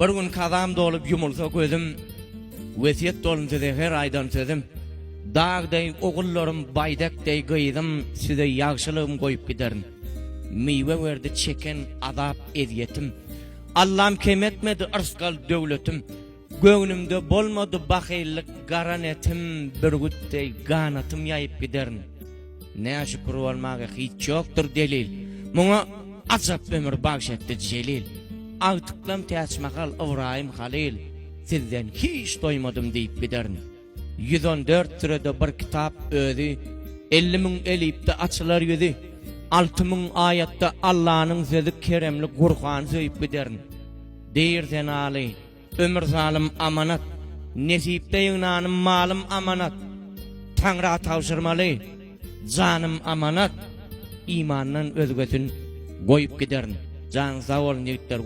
Bir gün kazam dolup yumulsa gözüm, wesiyet dolunsa da her aydan sözüm. Dağday oğullarım baydakday gıydım, size yaxşılığım koyup giderim. Meyve verdi çeken azap eziyetim. Allah'ım kem etmedi ırskal dövletim. Göğnümde bolmadı bakıylık garanetim, bir güttey ganatım yayıp giderim. Ne şükür olmağa hiç yoktur delil. Muna azap ömür bağışetti celil. Ağtıklam teçmakal İbrahim Halil. Sizden hiç doymadım deyip giderim. 114 sırada bir kitap ödü. 50.000 elipte açılar yüzü. 6.000 ayette Allah'ın sözü keremli Kur'an söyüp giderin. Deyirsen Ali, ömür zalim amanat. Nesipte yığnanım malım amanat. Tanrı'a tavşırmalı, canım amanat. İmandan özgötün koyup giderin. Can sağ olun yigitler.